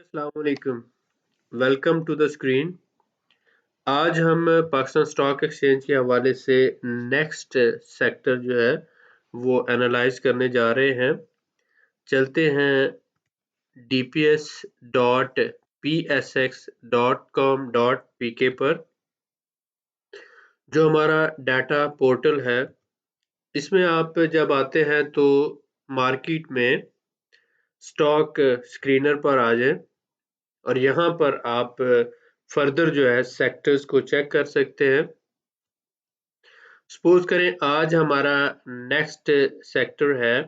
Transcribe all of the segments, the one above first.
अस्सलाम वालेकुम। Welcome to the screen. आज हम पाकिस्तान स्टॉक एक्सचेंज के हवाले से नेक्स्ट सेक्टर जो है वो एनालाइज करने जा रहे हैं। चलते हैं dps.psx.com.pk पर, जो हमारा डाटा पोर्टल है। इसमें आप जब आते हैं तो मार्केट में स्टॉक स्क्रीनर पर आ जाए और यहाँ पर आप फर्दर जो है सेक्टर्स को चेक कर सकते हैं। सपोज करें आज हमारा नेक्स्ट सेक्टर है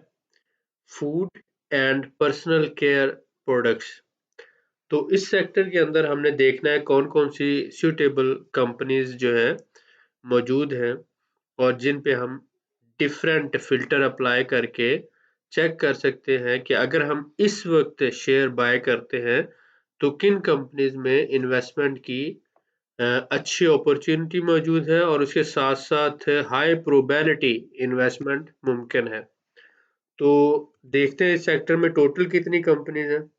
food and personal care products. तो इस सेक्टर के अंदर हमने देखना है कौन कौन सी सूटेबल कंपनीज जो है मौजूद हैं और जिन पे हम डिफरेंट फिल्टर अप्लाई करके चेक कर सकते हैं कि अगर हम इस वक्त शेयर बाय करते हैं तो किन कंपनीज में इन्वेस्टमेंट की अच्छी अपॉर्चुनिटी मौजूद है और उसके साथ साथ हाई प्रोबेबिलिटी इन्वेस्टमेंट मुमकिन है। तो देखते हैं इस सेक्टर में टोटल कितनी कंपनीज हैं।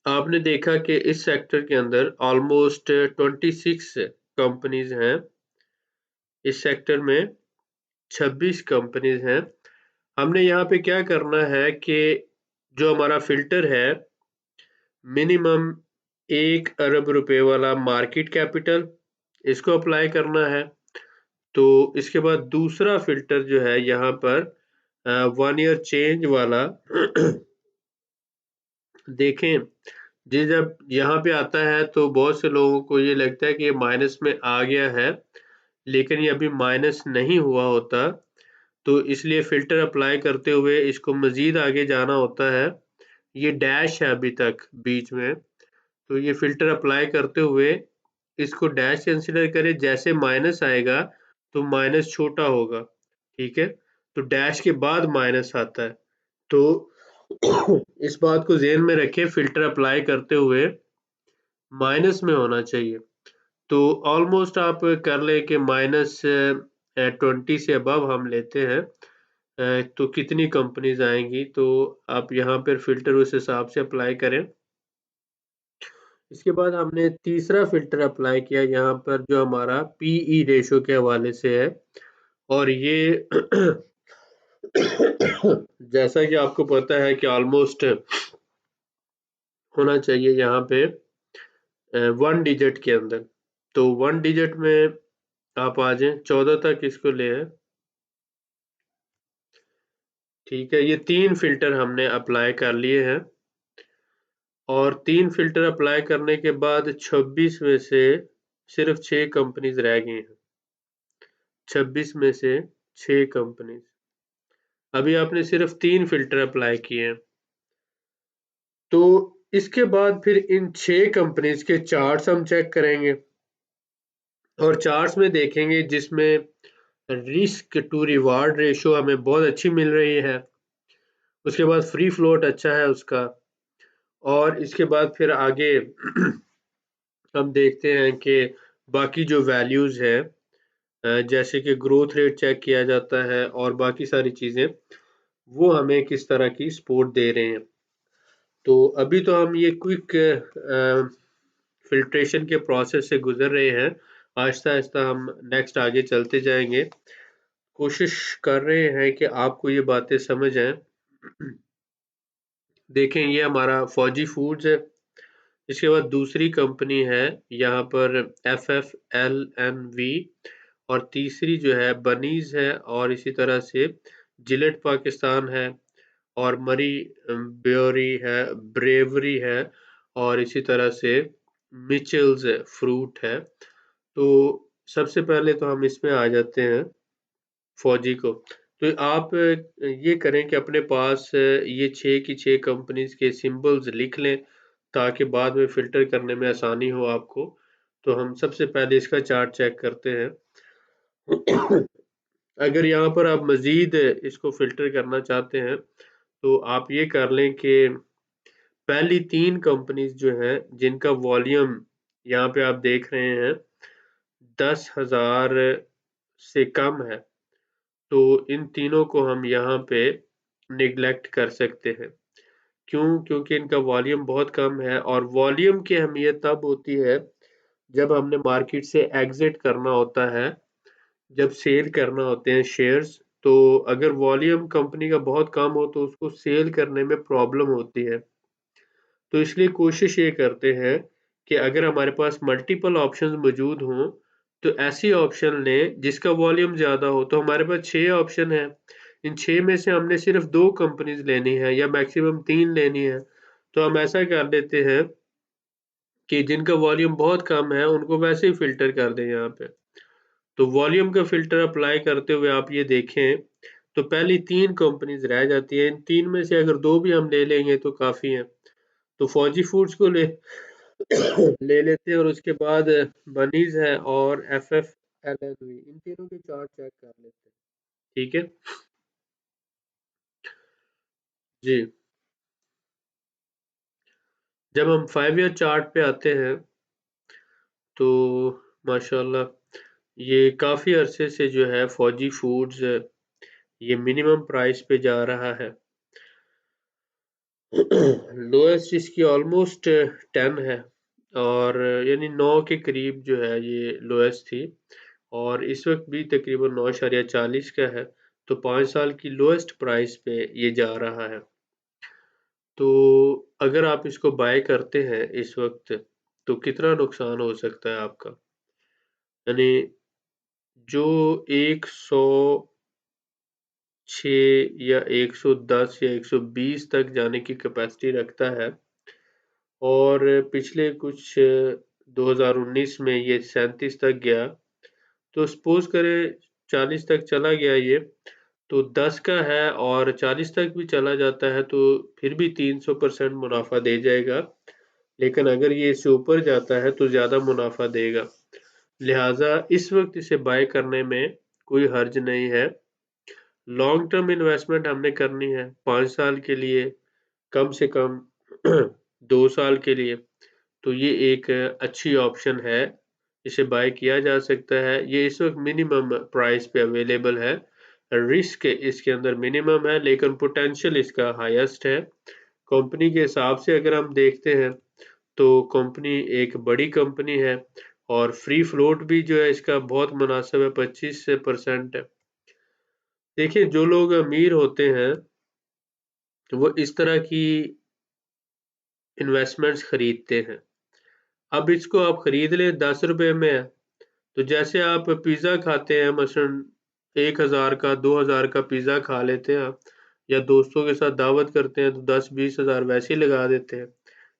आपने देखा कि इस सेक्टर के अंदर ऑलमोस्ट 26 कंपनीज हैं। इस सेक्टर में 26 कंपनीज हैं। हमने यहाँ पे क्या करना है कि जो हमारा फिल्टर है मिनिमम 1 अरब रुपए वाला मार्केट कैपिटल, इसको अप्लाई करना है। तो इसके बाद दूसरा फिल्टर जो है यहाँ पर 1 ईयर चेंज वाला देखें जी, जब यहाँ पे आता है तो बहुत से लोगों को ये लगता है कि ये माइनस में आ गया है, लेकिन ये अभी माइनस नहीं हुआ होता। तो इसलिए फिल्टर अप्लाई करते हुए इसको मजीद आगे जाना होता है। ये डैश है अभी तक बीच में, तो ये फिल्टर अप्लाई करते हुए इसको डैश कंसिडर करें। जैसे माइनस आएगा तो माइनस छोटा होगा, ठीक है। तो डैश के बाद माइनस आता है। तो इस बात को ज़हन में रखें, फिल्टर अप्लाई करते हुए माइनस में होना चाहिए। तो ऑलमोस्ट आप कर लें कि माइनस 20 से अबव हम लेते हैं तो कितनी कंपनीज आएंगी। तो आप यहाँ पर फिल्टर उस हिसाब से अप्लाई करें। इसके बाद हमने तीसरा फिल्टर अप्लाई किया यहाँ पर, जो हमारा पीई रेशो के हवाले से है। और ये जैसा कि आपको पता है कि ऑलमोस्ट होना चाहिए यहाँ पे 1 डिजिट के अंदर। तो 1 डिजिट में आप आ जाएं, 14 तक इसको ले आए, ठीक है। ये 3 फिल्टर हमने अप्लाई कर लिए हैं और 3 फिल्टर अप्लाई करने के बाद 26 में से सिर्फ 6 कंपनीज रह गई हैं। 26 में से 6 कंपनीज। अभी आपने सिर्फ 3 फिल्टर अप्लाई किए हैं। तो इसके बाद फिर इन 6 कंपनीज के चार्ट्स हम चेक करेंगे और चार्ट्स में देखेंगे जिसमें रिस्क टू रिवार्ड रेशो हमें बहुत अच्छी मिल रही है। उसके बाद फ्री फ्लोट अच्छा है उसका। और इसके बाद फिर आगे हम देखते हैं कि बाकी जो वैल्यूज है जैसे कि ग्रोथ रेट चेक किया जाता है और बाकी सारी चीजें वो हमें किस तरह की सपोर्ट दे रहे हैं। तो अभी तो हम ये क्विक फिल्ट्रेशन के प्रोसेस से गुजर रहे हैं। आहिस्ता आहिस्ता हम नेक्स्ट आगे चलते जाएंगे। कोशिश कर रहे हैं कि आपको ये बातें समझ आए। देखें, ये हमारा फौजी फूड्स है। इसके बाद दूसरी कंपनी है यहाँ पर FFLNV और तीसरी जो है बनीज है और इसी तरह से जिलेट पाकिस्तान है और मरी ब्योरी है, ब्रेवरी है और इसी तरह से मिचेल्स फ्रूट है। तो सबसे पहले तो हम इसमें आ जाते हैं फौजी को। तो आप ये करें कि अपने पास ये 6 की 6 कंपनीज के सिंबल्स लिख लें ताकि बाद में फिल्टर करने में आसानी हो आपको। तो हम सबसे पहले इसका चार्ट चेक करते हैं। अगर यहाँ पर आप मजीद इसको फिल्टर करना चाहते हैं तो आप ये कर लें कि पहली 3 कंपनीज जो हैं जिनका वॉल्यूम यहाँ पे आप देख रहे हैं 10,000 से कम है, तो इन तीनों को हम यहाँ पे निगलेक्ट कर सकते हैं। क्योंकि इनका वॉल्यूम बहुत कम है, और वॉल्यूम की अहमियत तब होती है जब हमने मार्केट से एग्जिट करना होता है, जब सेल करना होते हैं शेयर्स। तो अगर वॉल्यूम कंपनी का बहुत कम हो तो उसको सेल करने में प्रॉब्लम होती है। तो इसलिए कोशिश ये करते हैं कि अगर हमारे पास मल्टीपल ऑप्शंस मौजूद हों, तो ऐसी ऑप्शन लें जिसका वॉल्यूम ज़्यादा हो। तो हमारे पास 6 ऑप्शन है, इन 6 में से हमने सिर्फ 2 कंपनीज़ लेनी है या मैक्सिमम 3 लेनी है। तो हम ऐसा कर लेते हैं कि जिनका वॉल्यूम बहुत कम है उनको वैसे ही फ़िल्टर कर दें यहाँ पे। तो वॉल्यूम का फ़िल्टर अप्लाई करते हुए आप ये देखें, तो पहली 3 कंपनीज़ रह जाती हैं। इन 3 में से अगर 2 भी हम ले लेंगे तो काफ़ी हैं। तो फौजी फूड्स को ले ले लेते हैं, और उसके बाद बनीज है और FFLNV, इन तीनों के चार्ट चेक कर लेते हैं। ठीक है जी। जब हम 5 ईयर चार्ट पे आते हैं तो माशाल्लाह ये काफ़ी अरसे से जो है फौजी फूड्स ये मिनिमम प्राइस पे जा रहा है। लोएस्ट इसकी ऑलमोस्ट 10 है, और यानी 9 के करीब जो है ये लोएस्ट थी, और इस वक्त भी तकरीबन 9.40 का है। तो 5 साल की लोएस्ट प्राइस पे ये जा रहा है। तो अगर आप इसको बाय करते हैं इस वक्त, तो कितना नुकसान हो सकता है आपका? यानी जो 106 या 110 या 120 तक जाने की कैपेसिटी रखता है, और पिछले कुछ 2019 में ये 37 तक गया, तो सपोज करें 40 तक चला गया ये, तो 10 का है और 40 तक भी चला जाता है तो फिर भी 300% मुनाफा दे जाएगा। लेकिन अगर ये इससे ऊपर जाता है तो ज़्यादा मुनाफा देगा। लिहाजा इस वक्त इसे बाय करने में कोई हर्ज नहीं है। लॉन्ग टर्म इन्वेस्टमेंट हमने करनी है 5 साल के लिए, कम से कम 2 साल के लिए, तो ये एक अच्छी ऑप्शन है, इसे बाय किया जा सकता है। ये इस वक्त मिनिमम प्राइस पे अवेलेबल है। रिस्क इसके अंदर मिनिमम है लेकिन पोटेंशियल इसका हाईएस्ट है। कंपनी के हिसाब से अगर हम देखते हैं तो कंपनी एक बड़ी कंपनी है, और फ्री फ्लोट भी जो है इसका बहुत मुनासिब है, 25% है। देखिए जो लोग अमीर होते हैं वो इस तरह की इन्वेस्टमेंट्स खरीदते हैं। अब इसको आप खरीद लें 10 रुपए में है, तो जैसे आप पिज़्ज़ा खाते हैं मसलन 1000 का 2000 का पिज़्ज़ा खा लेते हैं आप, या दोस्तों के साथ दावत करते हैं तो 10-20 हज़ार वैसे ही लगा देते हैं।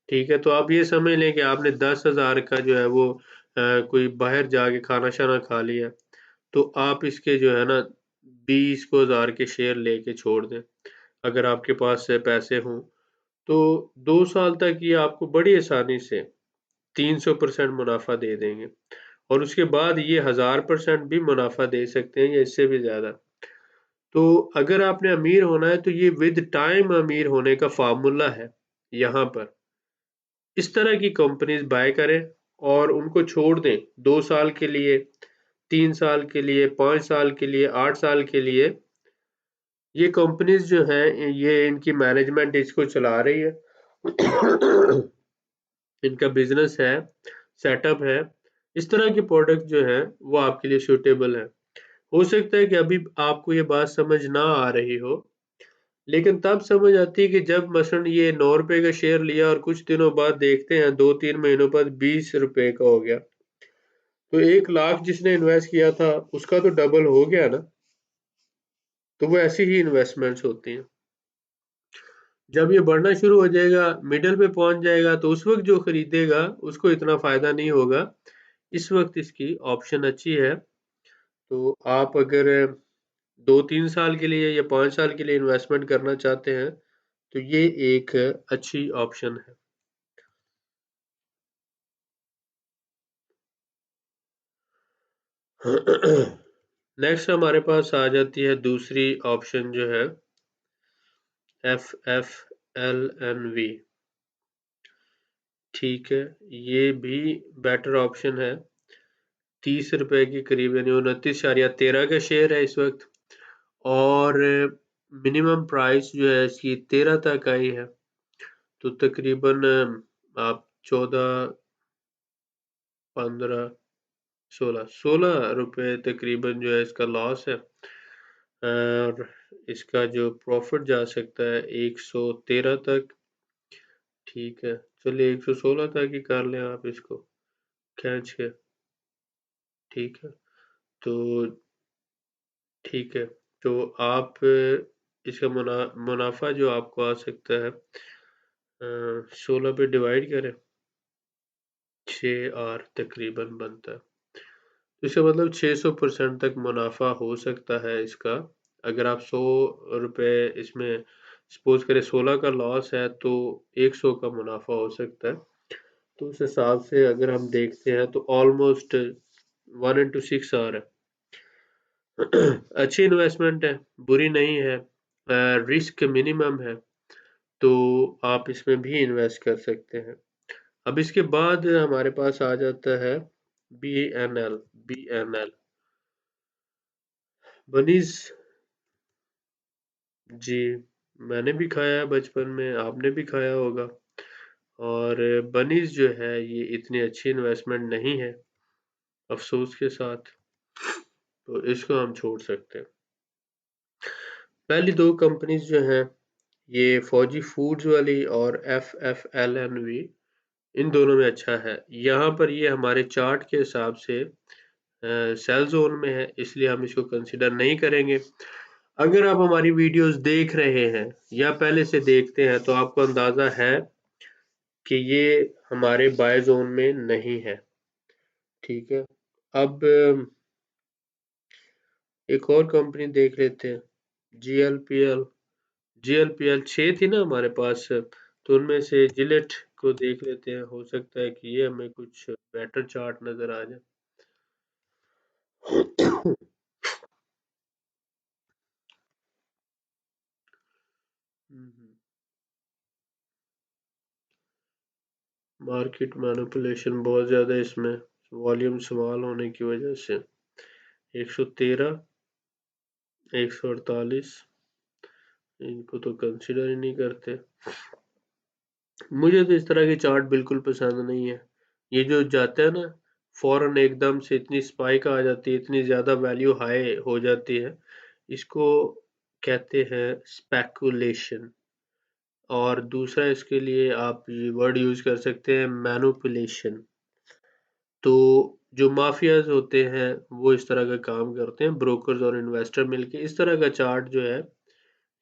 ठीक है, तो आप ये समझ लें कि आपने 10,000 का जो है वो कोई बाहर जाके खाना-शाना खा लिया, तो आप इसके जो है ना 20 को हज़ार के शेयर लेके छोड़ दें, अगर आपके पास पैसे हों। तो 2 साल तक ये आपको बड़ी आसानी से 300% मुनाफ़ा दे देंगे, और उसके बाद ये 1000% भी मुनाफ़ा दे सकते हैं या इससे भी ज़्यादा। तो अगर आपने अमीर होना है तो ये विद टाइम अमीर होने का फ़ॉर्मूला है यहाँ पर। इस तरह की कंपनीज़ बाय करें और उनको छोड़ दें 2 साल के लिए, 3 साल के लिए, 5 साल के लिए, 8 साल के लिए। ये कंपनीज़ जो हैं ये इनकी मैनेजमेंट इसको चला रही है। इनका बिज़नेस है, सेटअप है। इस तरह के प्रोडक्ट जो हैं वो आपके लिए सूटेबल हैं। हो सकता है कि अभी आपको ये बात समझ ना आ रही हो, लेकिन तब समझ आती है कि जब मसलन ये 9 रुपए का शेयर लिया और कुछ दिनों बाद देखते हैं 2-3 महीनों बाद 20 रुपए का हो गया। तो 1 लाख जिसने इन्वेस्ट किया था उसका तो डबल हो गया ना। तो वो ऐसी ही इन्वेस्टमेंट्स होती हैं। जब ये बढ़ना शुरू हो जाएगा, मिडल पे पहुँच जाएगा तो उस वक़्त जो खरीदेगा उसको इतना फ़ायदा नहीं होगा। इस वक़्त इसकी ऑप्शन अच्छी है। तो आप अगर 2-3 साल के लिए या 5 साल के लिए इन्वेस्टमेंट करना चाहते हैं, तो ये एक अच्छी ऑप्शन है। नेक्स्ट हमारे पास आ जाती है दूसरी ऑप्शन जो है FFLNV। ठीक है, ये भी बेटर ऑप्शन है। 30 रुपए के करीब यानी 29.13 का शेयर है इस वक्त, और मिनिमम प्राइस जो है इसकी 13 तक आई है। तो तकरीबन आप 14, 15, 16 रुपए तकरीबन जो है इसका लॉस है। और इसका जो प्रॉफिट जा सकता है 113 तक। ठीक है, चलिए 116 तक ही कर लें आप इसको खींच के। ठीक है, तो ठीक है, तो आप इसका मुनाफा जो आपको आ सकता है 16 पे डिवाइड करें, 6 आर तकरीबन बनता है। तो इसका मतलब 600% तक मुनाफा हो सकता है इसका। अगर आप 100 रुपए इसमें सपोज करें 16 का लॉस है तो 100 का मुनाफा हो सकता है। तो उस हिसाब से अगर हम देखते हैं तो ऑलमोस्ट 1/6 आ रहा है। अच्छी इन्वेस्टमेंट है, बुरी नहीं है, रिस्क मिनिमम है, तो आप इसमें भी इन्वेस्ट कर सकते हैं। अब इसके बाद हमारे पास आ जाता है BNL। BNL बनीज, जी मैंने भी खाया है बचपन में, आपने भी खाया होगा। और बनीज जो है ये इतनी अच्छी इन्वेस्टमेंट नहीं है अफसोस के साथ, तो इसको हम छोड़ सकते हैं। पहली दो कंपनीज जो हैं ये फौजी फूड्स वाली और FFLNV, इन दोनों में अच्छा है। यहाँ पर ये हमारे चार्ट के हिसाब से सेल जोन में है, इसलिए हम इसको कंसिडर नहीं करेंगे। अगर आप हमारी वीडियोस देख रहे हैं या पहले से देखते हैं तो आपको अंदाजा है कि ये हमारे बाय जोन में नहीं है। ठीक है, अब एक और कंपनी देख लेते हैं, GLPL। GLPL 6 थी ना हमारे पास, तो उनमें से जिलेट को देख लेते हैं, हो सकता है कि ये हमें कुछ बेटर चार्ट नजर आ जाए। मार्केट मैनिपुलेशन बहुत ज्यादा है इसमें, वॉल्यूम स्मॉल होने की वजह से। 113, 148, इनको तो कंसिडर ही नहीं करते। मुझे तो इस तरह के चार्ट बिल्कुल पसंद नहीं है। ये जो जाता है ना फौरन एकदम से इतनी स्पाइक आ जाती है, इतनी ज्यादा वैल्यू हाई हो जाती है, इसको कहते हैं स्पेकुलेशन। और दूसरा इसके लिए आप वर्ड यूज कर सकते हैं मैनिपुलेशन। तो जो माफियाज होते हैं वो इस तरह का काम करते हैं, ब्रोकर्स और इन्वेस्टर मिलके। इस तरह का चार्ट जो है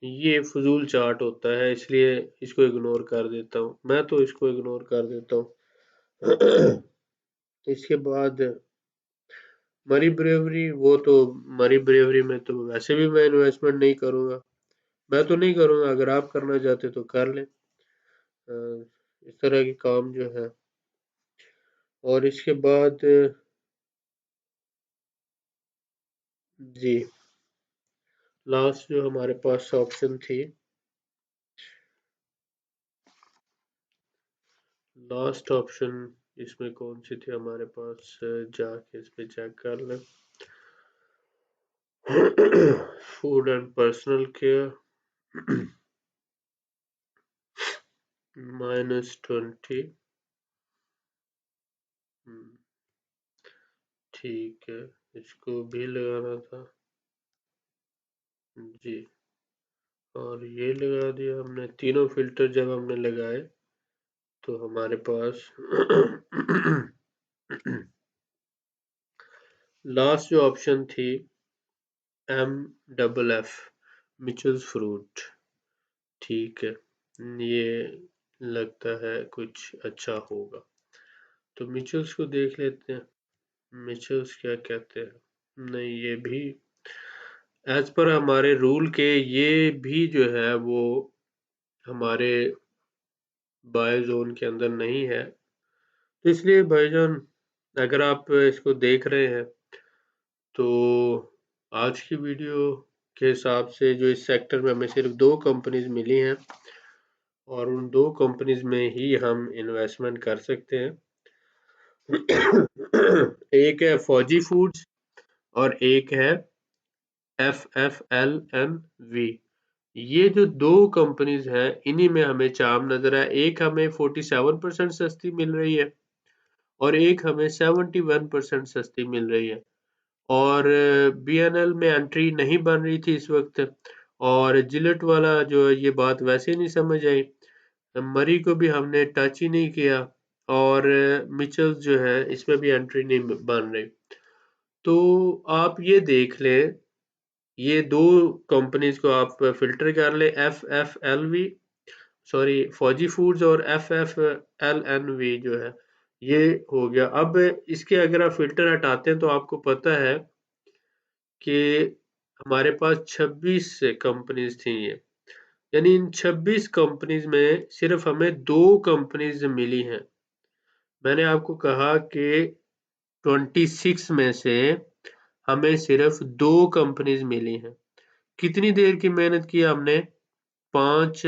ये फजूल चार्ट होता है, इसलिए इसको इग्नोर कर देता हूँ, मैं तो इसको इग्नोर कर देता हूँ। इसके बाद मरी ब्रेवरी, वो तो मरी ब्रेवरी में तो वैसे भी मैं इन्वेस्टमेंट नहीं करूंगा। मैं तो नहीं करूंगा, अगर आप करना चाहते तो कर लें। इस तरह के काम जो है। और इसके बाद जी लास्ट जो हमारे पास ऑप्शन थी, लास्ट ऑप्शन इसमें कौन सी थी हमारे पास, जाके इस पे चेक कर लें। Food and personal care -20। ठीक है, इसको भी लगाना था जी। और ये लगा दिया हमने, तीनों फिल्टर जब हमने लगाए तो हमारे पास लास्ट जो ऑप्शन थी MFF, मिचेल्स फ्रूट। ठीक है, ये लगता है कुछ अच्छा होगा, तो मिचेल्स को देख लेते हैं। मिचेल्स क्या कहते हैं, नहीं ये भी एज पर हमारे रूल के ये भी जो है वो हमारे बाय जोन के अंदर नहीं है। तो इसलिए भाईजान अगर आप इसको देख रहे हैं तो आज की वीडियो के हिसाब से जो इस सेक्टर में हमें सिर्फ 2 कंपनीज मिली हैं और उन 2 कंपनीज में ही हम इन्वेस्टमेंट कर सकते हैं। एक है फौजी फूड्स और एक है FFLNV। ये जो दो कंपनीज हैं इन्हीं में हमें चार्म नजर है। एक हमें 47% सस्ती मिल रही है और एक हमें 71% सस्ती मिल रही है। और BNL में एंट्री नहीं बन रही थी इस वक्त, और जिलेट वाला जो है ये बात वैसे नहीं समझ आई। मरी को भी हमने टच ही नहीं किया, और मिचेल्स जो है इसमें भी एंट्री नहीं बन रही। तो आप ये देख लें, ये दो कंपनीज को आप फिल्टर कर ले, FFLV, सॉरी फौजी फूड्स, और FFLNV जो है ये हो गया। अब इसके अगर आप फिल्टर हटाते हैं तो आपको पता है कि हमारे पास 26 कंपनीज थी ये, यानी इन 26 कंपनीज में सिर्फ हमें दो कंपनीज मिली हैं। मैंने आपको कहा कि 26 में से हमें सिर्फ दो कंपनीज मिली हैं। कितनी देर की मेहनत की हमने? 5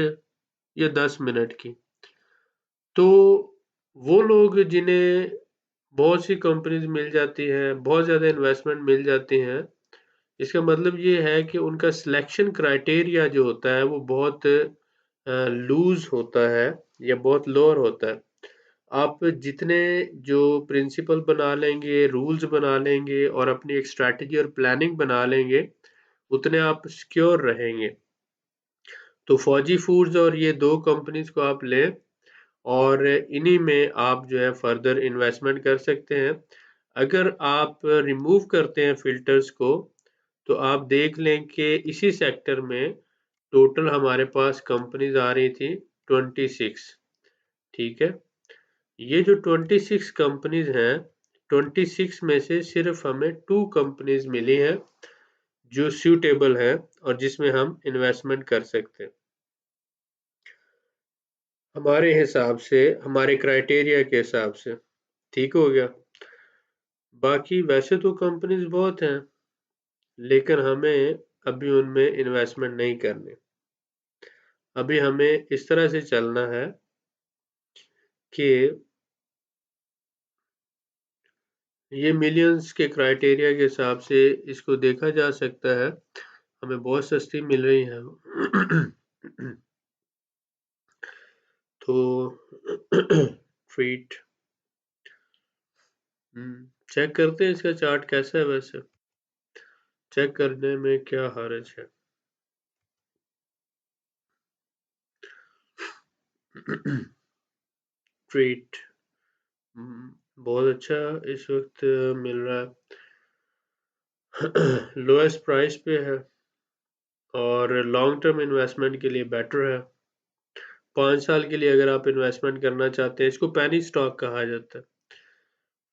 या 10 मिनट की। तो वो लोग जिन्हें बहुत सी कंपनीज मिल जाती हैं, बहुत ज़्यादा इन्वेस्टमेंट मिल जाती हैं, इसका मतलब ये है कि उनका सिलेक्शन क्राइटेरिया जो होता है वो बहुत लूज होता है या बहुत लोअर होता है। आप जितने जो प्रिंसिपल बना लेंगे, रूल्स बना लेंगे और अपनी एक स्ट्रैटेजी और प्लानिंग बना लेंगे, उतने आप सिक्योर रहेंगे। तो फौजी फूड्स और ये दो कंपनीज को आप लें और इन्हीं में आप जो है फर्दर इन्वेस्टमेंट कर सकते हैं। अगर आप रिमूव करते हैं फिल्टर्स को, तो आप देख लें कि इसी सेक्टर में टोटल हमारे पास कंपनीज आ रही थी 26। ठीक है, ये जो 26 कंपनीज हैं, 26 में से सिर्फ हमें 2 कंपनीज मिली हैं जो सूटेबल है और जिसमें हम इन्वेस्टमेंट कर सकते हैं हमारे हिसाब से, हमारे क्राइटेरिया के हिसाब से। ठीक हो गया। बाकी वैसे तो कंपनीज बहुत हैं, लेकिन हमें अभी उनमें इन्वेस्टमेंट नहीं करनी। अभी हमें इस तरह से चलना है कि ये मिलियंस के क्राइटेरिया के हिसाब से इसको देखा जा सकता है। हमें बहुत सस्ती मिल रही है। तो ट्रीट चेक करते हैं इसका चार्ट कैसा है। वैसे चेक करने में क्या हर्ज है। ट्रीट बहुत अच्छा इस वक्त मिल रहा है। लोएस्ट प्राइस पे है और लॉन्ग टर्म इन्वेस्टमेंट के लिए बेटर है। 5 साल के लिए अगर आप इन्वेस्टमेंट करना चाहते हैं, इसको पेनी स्टॉक कहा जाता है।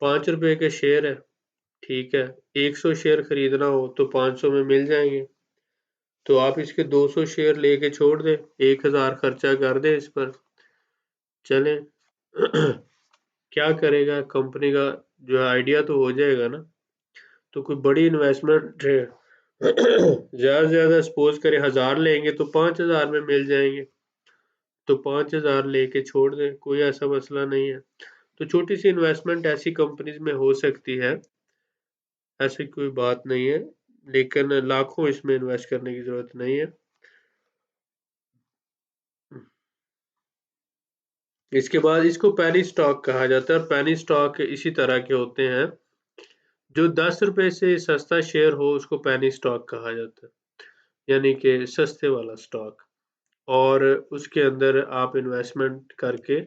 5 रुपए के शेयर है। ठीक है, 100 शेयर खरीदना हो तो 500 में मिल जाएंगे। तो आप इसके 200 शेयर लेके छोड़ दें, 1000 खर्चा कर दें इस पर, चलें। क्या करेगा कंपनी का जो है आइडिया तो हो जाएगा ना। तो कोई बड़ी इन्वेस्टमेंट है, ज्यादा से ज्यादा सपोज करें 1000 लेंगे तो 5000 में मिल जाएंगे, तो 5000 लेके छोड़ दें, कोई ऐसा मसला नहीं है। तो छोटी सी इन्वेस्टमेंट ऐसी कंपनीज में हो सकती है, ऐसी कोई बात नहीं है, लेकिन लाखों इसमें इन्वेस्ट करने की जरूरत नहीं है। इसके बाद इसको पेनी स्टॉक कहा जाता है, और पेनी स्टॉक इसी तरह के होते हैं। जो 10 रुपए से सस्ता शेयर हो उसको पेनी स्टॉक कहा जाता है, यानी कि सस्ते वाला स्टॉक। और उसके अंदर आप इन्वेस्टमेंट करके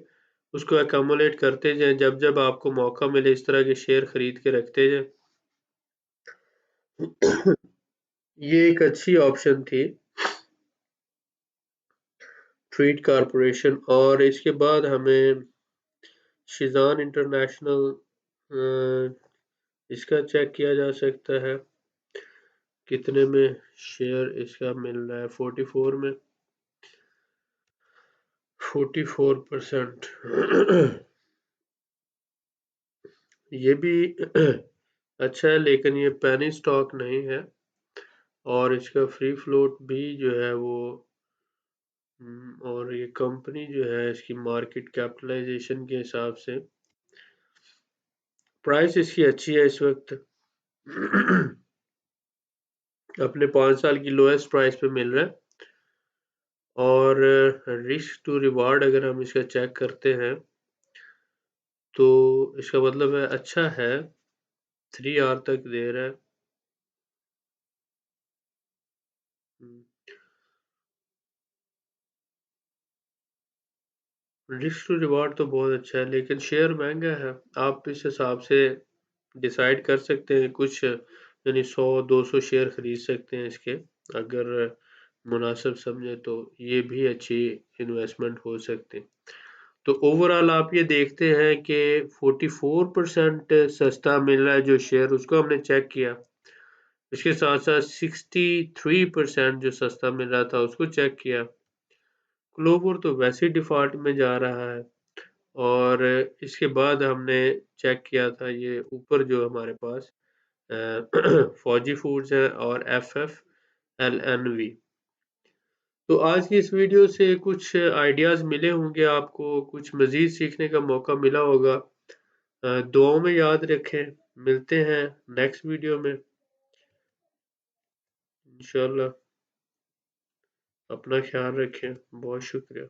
उसको एकमुलेट करते जाएं, जब जब आपको मौका मिले इस तरह के शेयर खरीद के रखते जाएं। ये एक अच्छी ऑप्शन थी, ट्रीट कारपोरेशन। और इसके बाद हमें शिजान इंटरनेशनल, इसका चेक किया जा सकता है कितने में शेयर इसका मिल रहा है। 44 में, 44%। ये भी अच्छा है, लेकिन ये पेनी स्टॉक नहीं है, और इसका फ्री फ्लोट भी जो है वो और ये कंपनी जो है इसकी मार्केट कैपिटलाइजेशन के हिसाब से प्राइस इसकी अच्छी है इस वक्त। अपने 5 साल की लोएस्ट प्राइस पे मिल रहा है। और रिस्क टू रिवार्ड अगर हम इसका चेक करते हैं तो इसका मतलब है अच्छा है, 3 आवर तक दे रहा है। रिस्क टू रिवार्ड तो बहुत अच्छा है, लेकिन शेयर महंगा है। आप इस हिसाब से डिसाइड कर सकते हैं, कुछ यानी 100-200 शेयर खरीद सकते हैं इसके, अगर मुनासिब समझे तो ये भी अच्छी इन्वेस्टमेंट हो सकती है। तो ओवरऑल आप ये देखते हैं कि 44% सस्ता मिल रहा है जो शेयर, उसको हमने चेक किया। इसके साथ साथ 63% जो सस्ता मिल रहा था उसको चेक किया। क्लोवर तो वैसे ही डिफॉल्ट में जा रहा है। और इसके बाद हमने चेक किया था ये ऊपर जो हमारे पास फौजी फूड्स है और FFLNV। तो आज की इस वीडियो से कुछ आइडियाज़ मिले होंगे आपको, कुछ मज़ीद सीखने का मौका मिला होगा। दुआओं में याद रखें, मिलते हैं नेक्स्ट वीडियो में इंशाल्लाह। अपना ख्याल रखें, बहुत शुक्रिया।